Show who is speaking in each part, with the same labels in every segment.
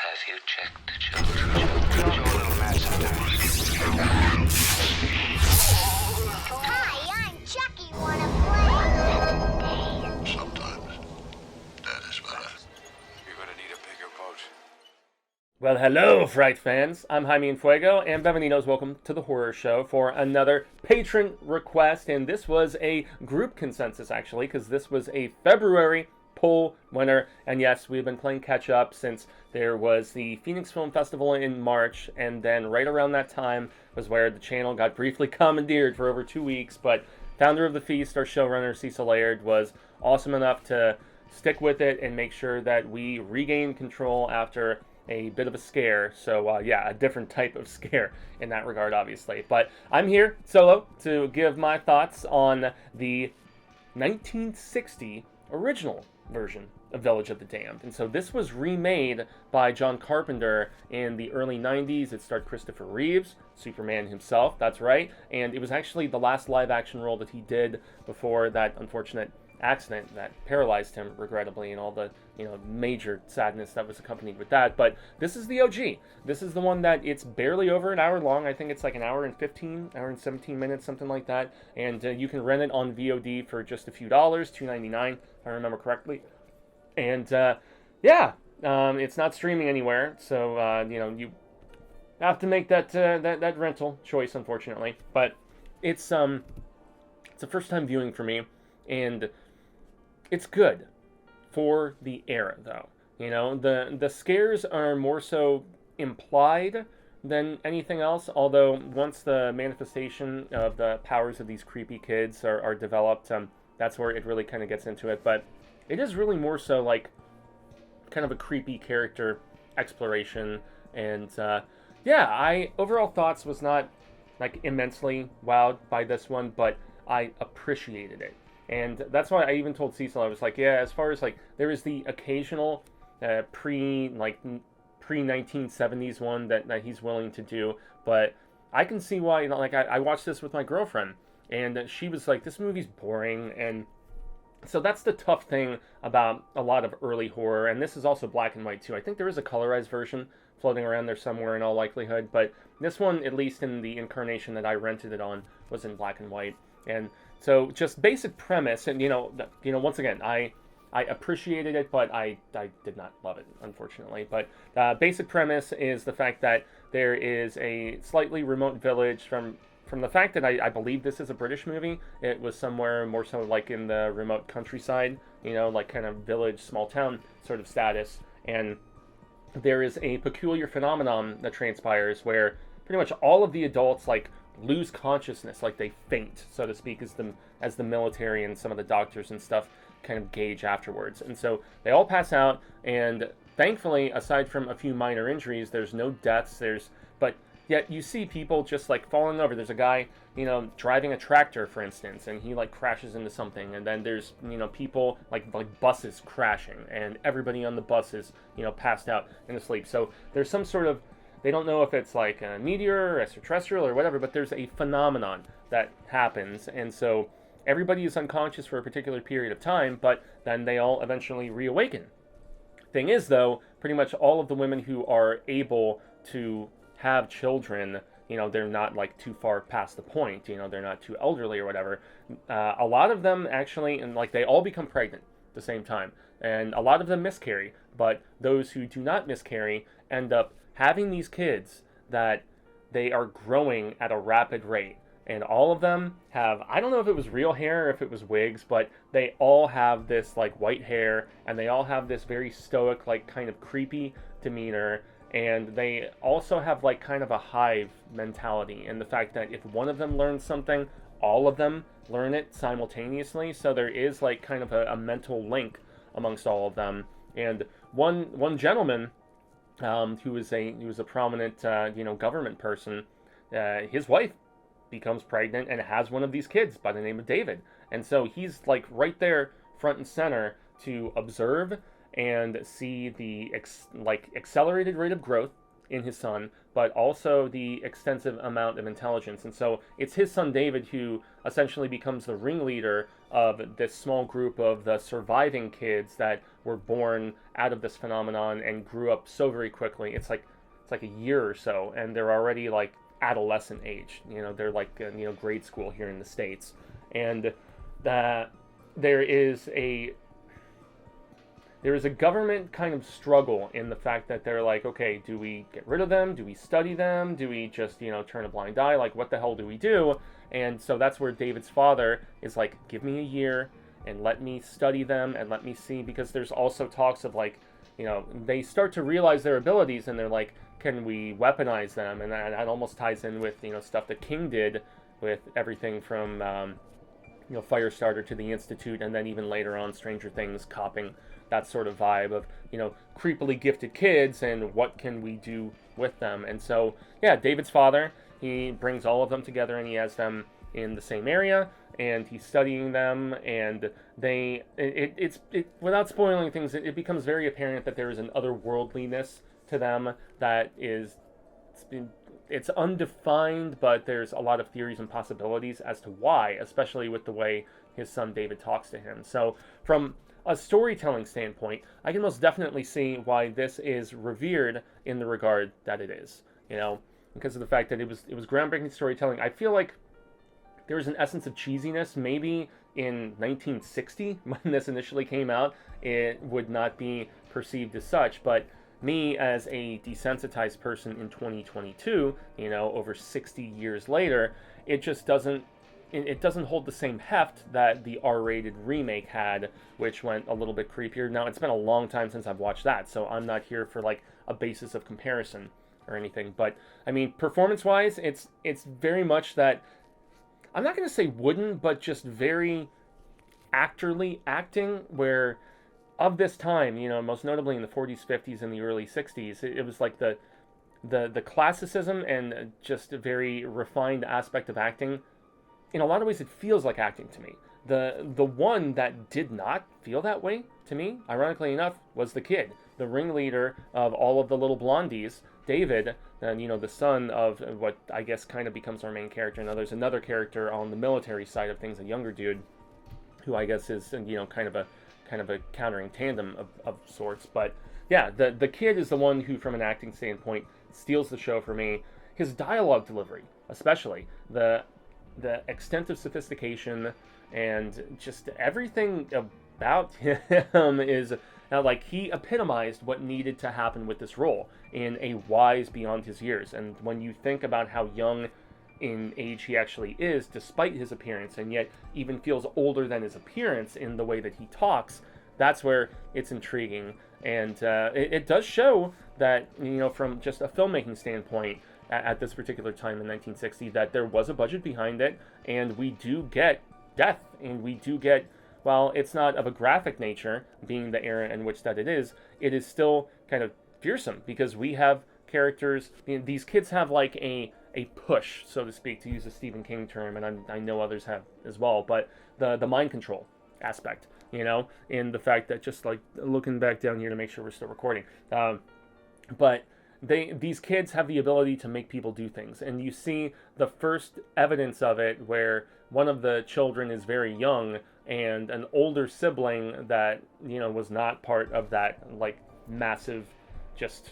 Speaker 1: Have you checked the children? You're a little mad sometimes.
Speaker 2: Hi, I'm Chucky. Wanna play?
Speaker 3: Sometimes that is better.
Speaker 4: You're gonna need a bigger boat.
Speaker 5: Well, hello, Fright fans. I'm Jaime and Fuego, and Bevaninos. Welcome to the horror show for another patron request. And this was a group consensus, actually, because this was a February poll winner. And yes, we've been playing catch up since there was the Phoenix Film Festival in March, and then right around that time was where the channel got briefly commandeered for over 2 weeks. But founder of the feast, our showrunner Cecil Laird, was awesome enough to stick with it and make sure that we regained control after a bit of a scare. So yeah, a different type of scare in that regard, obviously. But I'm here solo to give my thoughts on the 1960 original version of Village of the Damned. And so this was remade by John Carpenter in the early 90s. It starred Kristopher Reeves, Superman himself, that's right. And it was actually the last live action role that he did before that unfortunate accident that paralyzed him, regrettably, and all the major sadness that was accompanied with that. But this is the OG. This is the one that it's barely over an hour long. I think it's like an hour and 17 minutes, something like that. And you can rent it on VOD for just a few dollars, $2.99 if I remember correctly. And yeah, it's not streaming anywhere, so you have to make that rental choice, unfortunately. But it's a first time viewing for me, and it's good for the era, though. The scares are more so implied than anything else, although once the manifestation of the powers of these creepy kids are developed, that's where it really kind of gets into it. But it is really more so like kind of a creepy character exploration. And yeah, I overall thoughts was not like immensely wowed by this one, but I appreciated it. And that's why I even told Cecil, I was like, yeah, as far as like, there is the occasional pre-1970s one that he's willing to do, but I can see why, I watched this with my girlfriend, and she was like, this movie's boring. And so that's the tough thing about a lot of early horror, and this is also black and white too. I think there is a colorized version floating around there somewhere in all likelihood, but this one, at least in the incarnation that I rented it on, was in black and white. And so just basic premise, and once again, I appreciated it, but I did not love it, unfortunately. But basic premise is the fact that there is a slightly remote village. From the fact that I believe this is a British movie, it was somewhere more so like in the remote countryside, like kind of village, small town sort of status. And there is a peculiar phenomenon that transpires where pretty much all of the adults lose consciousness, like they faint, so to speak, as the military and some of the doctors and stuff kind of gauge afterwards. And so they all pass out, and thankfully, aside from a few minor injuries, there's no deaths, but yet you see people just falling over. There's a guy, driving a tractor, for instance, and he crashes into something, and then there's, people like buses crashing, and everybody on the bus is, passed out and asleep. So there's some sort of, they don't know if it's like a meteor or extraterrestrial or whatever, but there's a phenomenon that happens, and so everybody is unconscious for a particular period of time, but then they all eventually reawaken. Thing is, though, pretty much all of the women who are able to have children, they're not too far past the point, they're not too elderly or whatever. A lot of them actually, and they all become pregnant at the same time, and a lot of them miscarry, but those who do not miscarry end up having these kids that they are growing at a rapid rate. And all of them have, I don't know if it was real hair or if it was wigs, but they all have this white hair, and they all have this very stoic, kind of creepy demeanor. And they also have kind of a hive mentality, and the fact that if one of them learns something, all of them learn it simultaneously. So there is kind of a mental link amongst all of them. And one gentleman, who was a prominent government person, his wife becomes pregnant and has one of these kids by the name of David. And so he's right there front and center to observe and see the accelerated rate of growth in his son, but also the extensive amount of intelligence. And so it's his son David who essentially becomes the ringleader of this small group of the surviving kids that were born out of this phenomenon and grew up so very quickly. It's like a year or so, and they're already like adolescent age. They're like grade school here in the States, and that there is a government kind of struggle in the fact that they're like, okay, do we get rid of them? Do we study them? Do we just, turn a blind eye? Like, what the hell do we do? And so that's where David's father is like, give me a year and let me study them and let me see, because there's also talks of like, they start to realize their abilities and they're like, can we weaponize them? And that almost ties in with, stuff that King did with everything from, Firestarter to the Institute, and then even later on Stranger Things, copying that sort of vibe of, creepily gifted kids and what can we do with them. And so, yeah, David's father, he brings all of them together and he has them in the same area and he's studying them, and it's without spoiling things, it becomes very apparent that there is an otherworldliness to them that is, it's undefined, but there's a lot of theories and possibilities as to why, especially with the way his son David talks to him. So from a storytelling standpoint, I can most definitely see why this is revered in the regard that it is, because of the fact that it was groundbreaking storytelling. I feel like there was an essence of cheesiness maybe in 1960 when this initially came out. It would not be perceived as such, but me as a desensitized person in 2022, over 60 years later, it just doesn't hold the same heft that the R-rated remake had, which went a little bit creepier. Now, it's been a long time since I've watched that, so I'm not here for like a basis of comparison or anything. But I mean, performance-wise, it's very much that, I'm not going to say wooden, but just very actorly acting, where of this time, most notably in the 40s, 50s, and the early 60s, it was like the classicism and just a very refined aspect of acting. In a lot of ways, it feels like acting to me. The one that did not feel that way to me, ironically enough, was the kid, the ringleader of all of the little blondies, David, and the son of what I guess kind of becomes our main character. Now there's another character on the military side of things, a younger dude, who I guess is kind of a countering tandem of sorts. But yeah, the kid is the one who, from an acting standpoint, steals the show for me. His dialogue delivery, especially the extent of sophistication and just everything about him is now, like, he epitomized what needed to happen with this role in a wise beyond his years. And when you think about how young in age he actually is, despite his appearance, and yet even feels older than his appearance in the way that he talks, that's where it's intriguing. And it does show that, from just a filmmaking standpoint, at this particular time in 1960, that there was a budget behind it, and we do get death, and we do get, while it's not of a graphic nature, being the era in which that it is still kind of fearsome, because we have characters, these kids have like a push, so to speak, to use a Stephen King term, and I know others have as well, but the mind control aspect, in the fact that, just like looking back down here to make sure we're still recording, but these kids have the ability to make people do things, and you see the first evidence of it where one of the children is very young, and an older sibling that was not part of that like massive, just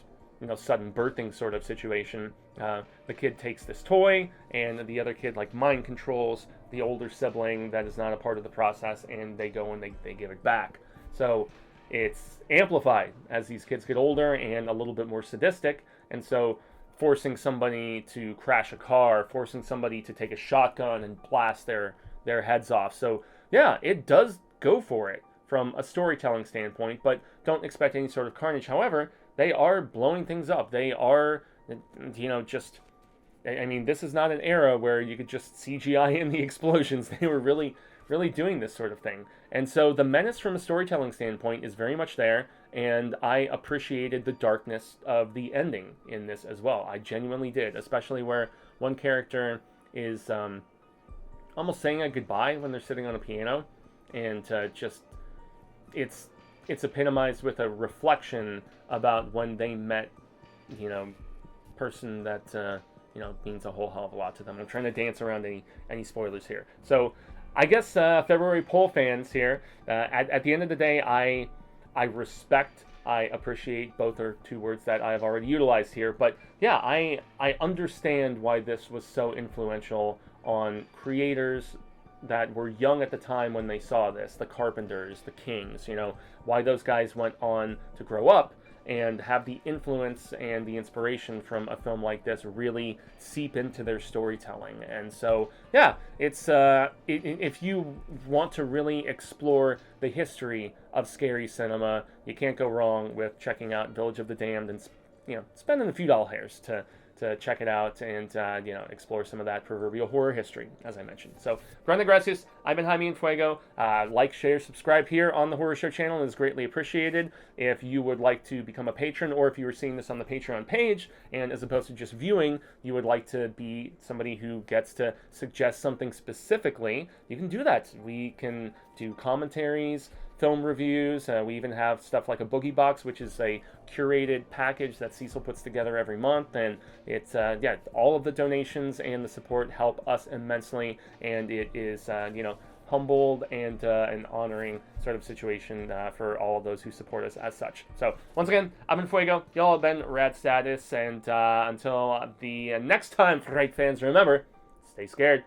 Speaker 5: sudden birthing sort of situation. The kid takes this toy, and the other kid like mind controls the older sibling that is not a part of the process, and they go and they give it back. So it's amplified as these kids get older and a little bit more sadistic, and so forcing somebody to crash a car, forcing somebody to take a shotgun and blast their heads off. So yeah, it does go for it from a storytelling standpoint, but don't expect any sort of carnage. However, they are blowing things up. They are, just, I mean, this is not an era where you could just CGI in the explosions. They were really doing this sort of thing. And so the menace from a storytelling standpoint is very much there, and I appreciated the darkness of the ending in this as well. I genuinely did, especially where one character is almost saying a goodbye when they're sitting on a piano, and just it's epitomized with a reflection about when they met, person that means a whole hell of a lot to them. I'm trying to dance around any spoilers here. So I guess February poll fans here. At the end of the day, I respect, I appreciate, both are two words that I have already utilized here. But yeah, I understand why this was so influential on creators that were young at the time when they saw this. The Carpenters, the Kings, why those guys went on to grow up and have the influence and the inspiration from a film like this really seep into their storytelling. And so, yeah, it's if you want to really explore the history of scary cinema, you can't go wrong with checking out Village of the Damned and spending a few doll hairs to check it out and explore some of that proverbial horror history, as I mentioned. So, grande gracias. I've been Jaime and Fuego. Like, share, subscribe here on the Horror Show channel is greatly appreciated. If you would like to become a patron, or if you were seeing this on the Patreon page, and as opposed to just viewing, you would like to be somebody who gets to suggest something specifically, you can do that. We can do commentaries, film reviews. We even have stuff like a Boogie Box, which is a curated package that Cecil puts together every month, and it's all of the donations and the support help us immensely, and it is humbled and an honoring sort of situation for all of those who support us as such. So once again, I've been Fuego, y'all have been Rad Status, and until the next time, Fright fans, remember, stay scared.